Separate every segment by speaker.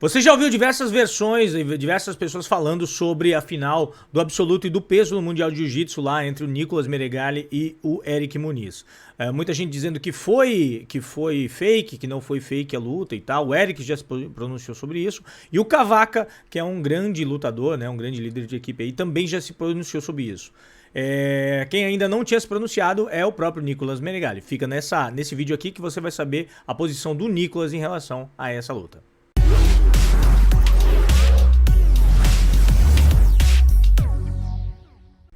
Speaker 1: Você já ouviu diversas versões e diversas pessoas falando sobre a final do absoluto e do peso no Mundial de Jiu-Jitsu lá entre o Nicolas Meregali e o Eric Muniz. Muita gente dizendo que foi fake, que não foi fake a luta e tal. O Eric já se pronunciou sobre isso. E o Cavaca, que é um grande lutador, né, um grande líder de equipe aí, também já se pronunciou sobre isso. Quem ainda não tinha se pronunciado é o próprio Nicolas Meregali. Fica nesse vídeo aqui que você vai saber a posição do Nicolas em relação a essa luta.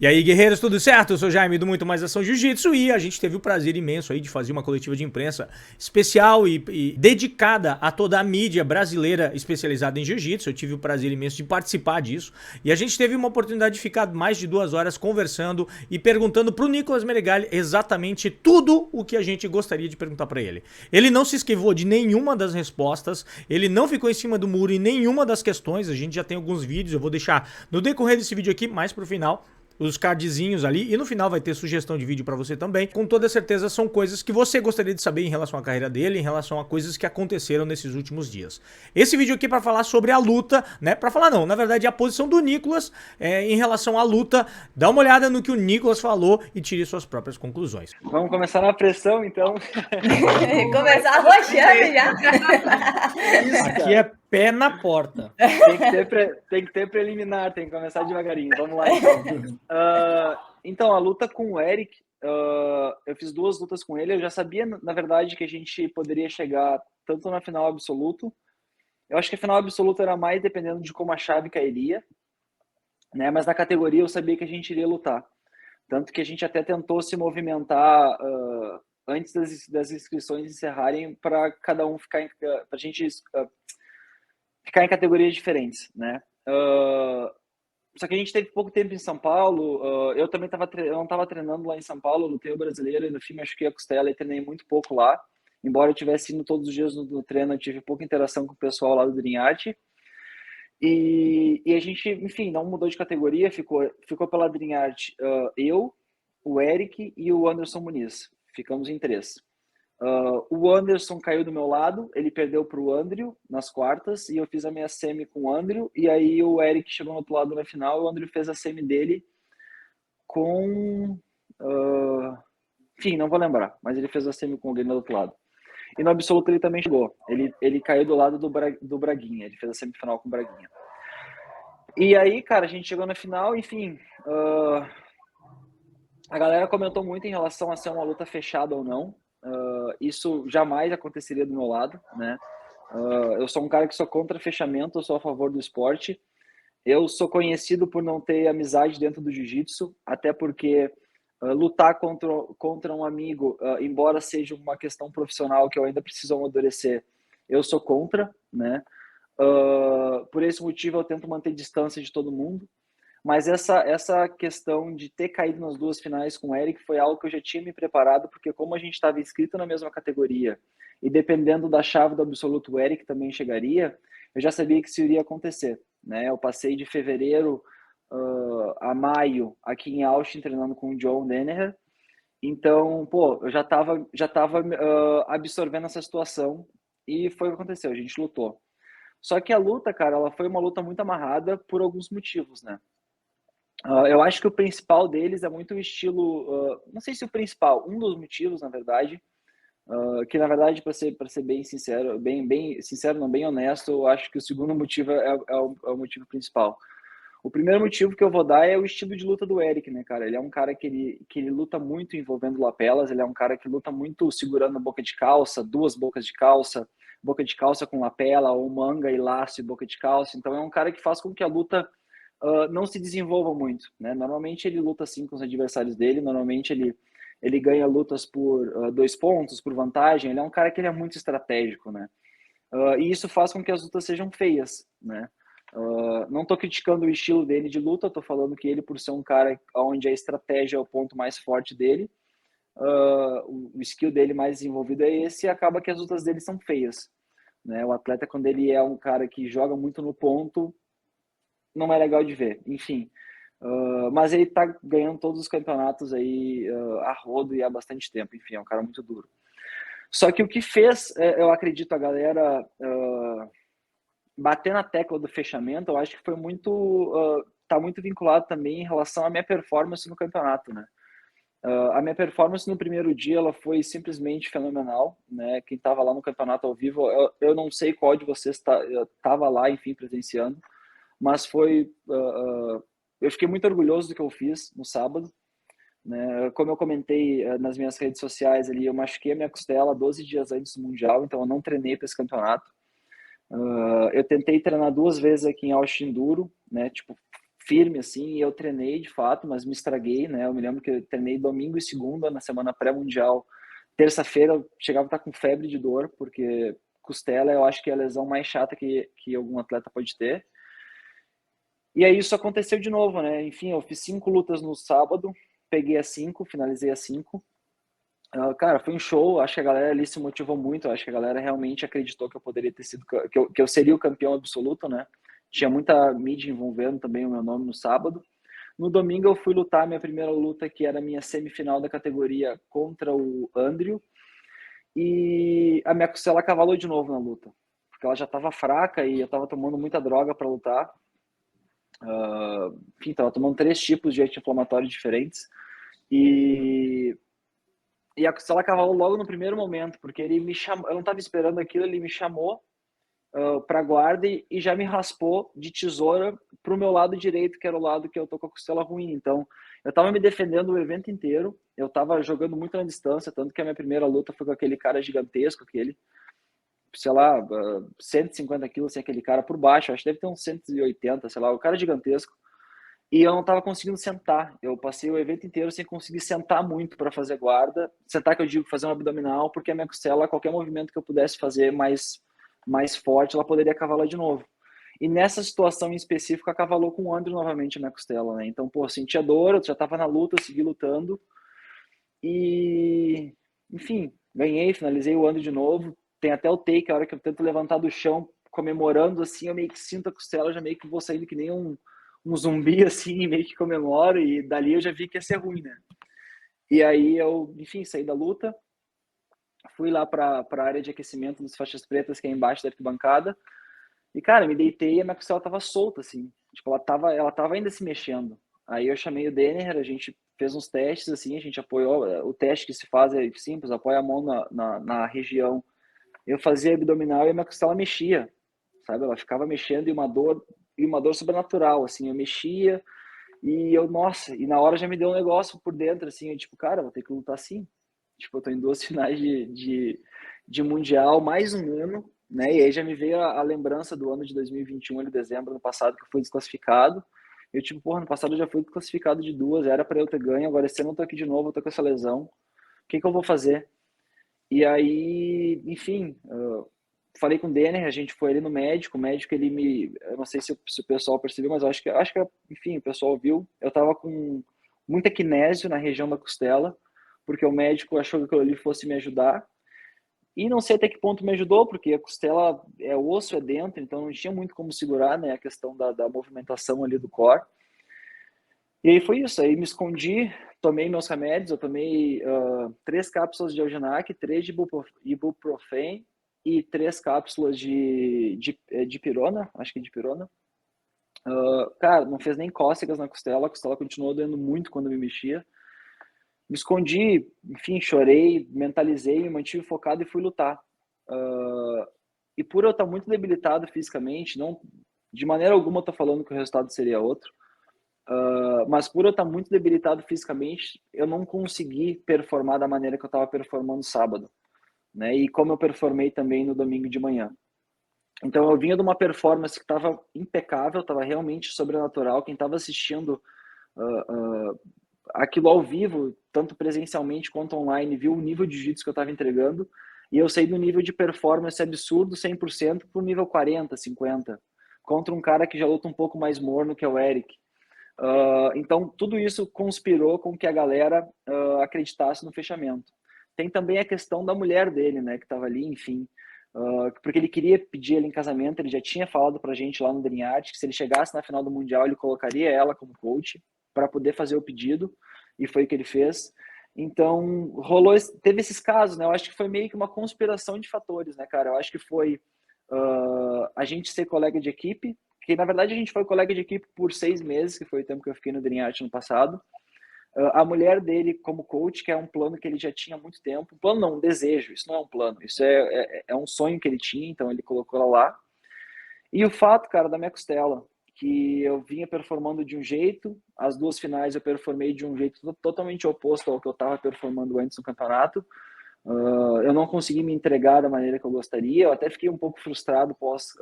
Speaker 1: E aí, guerreiros, tudo certo? Eu sou o Jaime do Muito Mais Ação Jiu-Jitsu e a gente teve o prazer imenso aí de fazer uma coletiva de imprensa especial e dedicada a toda a mídia brasileira especializada em Jiu-Jitsu. Eu tive o prazer imenso de participar disso e a gente teve uma oportunidade de ficar mais de 2 horas conversando e perguntando pro Nicolas Meregali exatamente tudo o que a gente gostaria de perguntar para ele. Ele não se esquivou de nenhuma das respostas, ele não ficou em cima do muro em nenhuma das questões. A gente já tem alguns vídeos, eu vou deixar no decorrer desse vídeo aqui mais pro final os cardzinhos ali, e no final vai ter sugestão de vídeo pra você também. Com toda certeza são coisas que você gostaria de saber em relação à carreira dele, em relação a coisas que aconteceram nesses últimos dias. Esse vídeo aqui é pra falar sobre a luta, né? Pra falar não, na verdade é a posição do Nicolas em relação à luta. Dá uma olhada no que o Nicolas falou e tire suas próprias conclusões.
Speaker 2: Vamos começar na pressão, então.
Speaker 3: Começar arrochando já.
Speaker 2: Isso,
Speaker 1: Aqui
Speaker 2: cara.
Speaker 1: é pé na porta.
Speaker 2: Tem que ter preliminar, tem que começar devagarinho. Vamos lá, então. Então, a luta com o Eric, eu fiz 2 lutas com ele. Eu já sabia, na verdade, que a gente poderia chegar tanto na final absoluto. Eu acho que a final absoluto era mais dependendo de como a chave cairia, né? Mas na categoria eu sabia que a gente iria lutar. Tanto que a gente até tentou se movimentar antes das inscrições encerrarem para cada um ficar para a gente ficar em categorias diferentes, né? Só que a gente teve pouco tempo em São Paulo. Eu também eu não estava treinando lá em São Paulo, lutei o brasileiro e no fim machuquei a costela e treinei muito pouco lá. Embora eu tivesse indo todos os dias no treino, eu tive pouca interação com o pessoal lá do Dream Art. E a gente, enfim, não mudou de categoria, ficou pela Dream Art eu, o Eric e o Anderson Muniz. Ficamos em 3. O Anderson caiu do meu lado, ele perdeu para o Andrew nas quartas e eu fiz a minha semi com o Andrew. E aí o Eric chegou no outro lado na final, o Andrew fez a semi dele com. Enfim, não vou lembrar, mas ele fez a semi com alguém do outro lado. E no absoluto ele também chegou. Ele caiu do lado do Braguinha, ele fez a semifinal com o Braguinha. E aí, cara, a gente chegou na final, enfim. A galera comentou muito em relação a ser uma luta fechada ou não. Isso jamais aconteceria do meu lado, né? Eu sou um cara que sou contra fechamento, eu sou a favor do esporte. Eu sou conhecido por não ter amizade dentro do jiu-jitsu, até porque lutar contra um amigo, embora seja uma questão profissional que eu ainda preciso amadurecer, eu sou contra, né? Por esse motivo eu tento manter distância de todo mundo. Mas essa questão de ter caído nas 2 finais com o Eric foi algo que eu já tinha me preparado, porque como a gente estava inscrito na mesma categoria e dependendo da chave do absoluto o Eric também chegaria, eu já sabia que isso iria acontecer, né? Eu passei de fevereiro a maio aqui em Austin treinando com o John Danaher, então, pô, eu já tava absorvendo essa situação e foi o que aconteceu, a gente lutou. Só que a luta, cara, ela foi uma luta muito amarrada por alguns motivos, né? Eu acho que o principal deles é muito o estilo, não sei se o principal, um dos motivos, na verdade, que na verdade, para ser bem sincero, bem sincero, não bem honesto, eu acho que o segundo motivo é o motivo principal. O primeiro motivo que eu vou dar é o estilo de luta do Eric, né, cara? Ele é um cara que ele luta muito envolvendo lapelas, ele é um cara que luta muito segurando a boca de calça, 2 bocas de calça, boca de calça com lapela, ou manga e laço e boca de calça. Então é um cara que faz com que a luta não se desenvolva muito, né? Normalmente ele luta assim com os adversários dele, normalmente ele ganha lutas por 2 pontos, por vantagem. Ele é um cara que ele é muito estratégico, né? E isso faz com que as lutas sejam feias, né? Não estou criticando o estilo dele de luta, estou falando que ele, por ser um cara onde a estratégia é o ponto mais forte dele, o skill dele mais desenvolvido é esse, e acaba que as lutas dele são feias, né? O atleta, quando ele é um cara que joga muito no ponto, não é legal de ver, enfim. Mas ele tá ganhando todos os campeonatos aí a rodo e há bastante tempo, enfim, é um cara muito duro. Só que o que fez, eu acredito, a galera bater na tecla do fechamento, eu acho que foi muito, tá muito vinculado também em relação à minha performance no campeonato, né? A minha performance no primeiro dia, ela foi simplesmente fenomenal, né? Quem estava lá no campeonato ao vivo, eu não sei qual de vocês estava lá, enfim, presenciando, mas foi, eu fiquei muito orgulhoso do que eu fiz no sábado, né? Como eu comentei nas minhas redes sociais ali, eu machuquei a minha costela 12 dias antes do Mundial, então eu não treinei para esse campeonato. Eu tentei treinar 2 vezes aqui em Austin Duro, né? Tipo, firme assim, e eu treinei de fato, mas me estraguei, né? Eu me lembro que eu treinei domingo e segunda na semana pré-mundial. Terça-feira eu chegava a estar com febre de dor, porque costela eu acho que é a lesão mais chata que algum atleta pode ter. E aí isso aconteceu de novo, né? Enfim, eu fiz 5 lutas no sábado, peguei as 5, finalizei as 5. Cara, foi um show, acho que a galera ali se motivou muito, acho que a galera realmente acreditou que eu poderia ter sido, que eu seria o campeão absoluto, né? Tinha muita mídia envolvendo também o meu nome no sábado. No domingo eu fui lutar minha primeira luta, que era a minha semifinal da categoria contra o Andrew, e a minha costela cavalou de novo na luta, porque ela já estava fraca e eu estava tomando muita droga para lutar. Enfim, estava tomando 3 tipos de anti-inflamatório diferentes, e a costela cavalou logo no primeiro momento, porque ele me chamou, eu não estava esperando aquilo, ele me chamou para guarda e já me raspou de tesoura pro meu lado direito, que era o lado que eu tô com a costela ruim. Então, eu estava me defendendo o evento inteiro, eu estava jogando muito na distância, tanto que a minha primeira luta foi com aquele cara gigantesco, aquele, sei lá, 150 quilos, assim, aquele cara por baixo, acho que deve ter uns 180, sei lá, o cara gigantesco. E eu não estava conseguindo sentar. Eu passei o evento inteiro sem conseguir sentar muito para fazer guarda. Sentar que eu digo fazer um abdominal, porque a minha costela, qualquer movimento que eu pudesse fazer mais forte, ela poderia cavalar de novo. E nessa situação em específico, cavalou com o Andrew novamente a minha costela, né? Então, pô, sentia dor, eu já estava na luta, eu segui lutando. E, enfim, ganhei, finalizei o Andrew de novo. Tem até o take, a hora que eu tento levantar do chão, comemorando, assim, eu meio que sinto a costela, já meio que vou saindo que nem um zumbi, assim, meio que comemoro, e dali eu já vi que ia ser ruim, né? E aí eu, enfim, saí da luta, fui lá para a área de aquecimento dos faixas pretas, que é embaixo da arquibancada, e, cara, me deitei e a minha costela tava solta, assim, tipo, ela tava ainda se mexendo. Aí eu chamei o Denner, a gente fez uns testes, assim, a gente apoiou, o teste que se faz é simples, apoia a mão na região. Eu fazia abdominal e a minha costela mexia, sabe? Ela ficava mexendo e uma dor sobrenatural, assim, eu mexia e eu, nossa, e na hora já me deu um negócio por dentro, assim, eu, tipo, cara, vou ter que lutar assim. Tipo, eu tô em 2 finais de Mundial, mais um ano, né? E aí já me veio a lembrança do ano de 2021, ali, dezembro, ano passado, que eu fui desclassificado. Eu, tipo, porra, no passado eu já fui desclassificado de 2, era para eu ter ganho, agora esse ano eu tô aqui de novo, eu tô com essa lesão. O que que eu vou fazer? E aí, enfim, falei com o Denner, a gente foi ali no médico, o médico ele eu não sei se o pessoal percebeu, mas eu acho que, enfim, o pessoal viu, eu tava com muita kinésio na região da costela, porque o médico achou que aquilo ali fosse me ajudar, e não sei até que ponto me ajudou, porque a costela é osso, é dentro, então não tinha muito como segurar, né, a questão da movimentação ali do core. E aí foi isso, aí me escondi, tomei meus remédios, eu tomei 3 cápsulas de Algenac, 3 de ibuprofen e 3 cápsulas de pirona, acho que de pirona. Cara, não fez nem cócegas na costela, a costela continuou doendo muito quando eu me mexia. Me escondi, enfim, chorei, mentalizei, me mantive focado e fui lutar. E por eu estar muito debilitado fisicamente, não, de maneira alguma eu tô falando que o resultado seria outro, mas por eu estar muito debilitado fisicamente, eu não consegui performar da maneira que eu estava performando sábado, né? E como eu performei também no domingo de manhã. Então eu vinha de uma performance que estava impecável, estava realmente sobrenatural. Quem estava assistindo aquilo ao vivo, tanto presencialmente quanto online, viu o nível de jiu-jitsu que eu estava entregando. E eu saí do nível de performance absurdo, 100%, para o nível 40, 50, contra um cara que já luta um pouco mais morno, que é o Eric. Então, tudo isso conspirou com que a galera acreditasse no fechamento. Tem também a questão da mulher dele, né, que estava ali, enfim, porque ele queria pedir ela em casamento, ele já tinha falado pra gente lá no Drinhart que se ele chegasse na final do Mundial, ele colocaria ela como coach para poder fazer o pedido, e foi o que ele fez. Então, teve esses casos, né, eu acho que foi meio que uma conspiração de fatores, né, cara, eu acho que foi a gente ser colega de equipe, que na verdade a gente foi colega de equipe por 6 meses, que foi o tempo que eu fiquei no Dream Art no passado. A mulher dele como coach, que é um plano que ele já tinha há muito tempo. Um plano não, um desejo, isso não é um plano, isso é um sonho que ele tinha, então ele colocou ela lá. E o fato, cara, da minha costela, que eu vinha performando de um jeito, as 2 finais eu performei de um jeito totalmente oposto ao que eu estava performando antes no campeonato. Eu não consegui me entregar da maneira que eu gostaria, eu até fiquei um pouco frustrado pós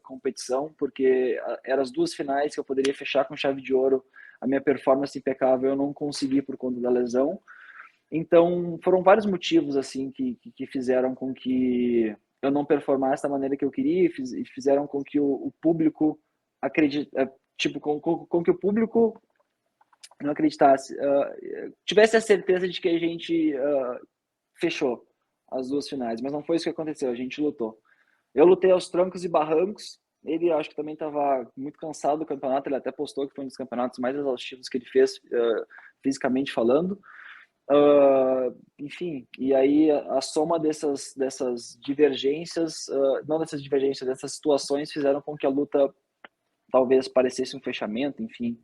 Speaker 2: competição, porque eram as 2 finais que eu poderia fechar com chave de ouro, a minha performance impecável eu não consegui por conta da lesão. Então foram vários motivos assim que fizeram com que eu não performasse da maneira que eu queria e fizeram com que o público acredita, tipo, com que o público não acreditasse, tivesse a certeza de que a gente fechou as 2 finais, mas não foi isso que aconteceu, a gente lutou. Eu lutei aos trancos e barrancos, ele acho que também estava muito cansado do campeonato, ele até postou que foi um dos campeonatos mais exaustivos que ele fez, fisicamente falando. Enfim, e aí a soma dessas divergências, não dessas divergências, dessas situações fizeram com que a luta talvez parecesse um fechamento, enfim.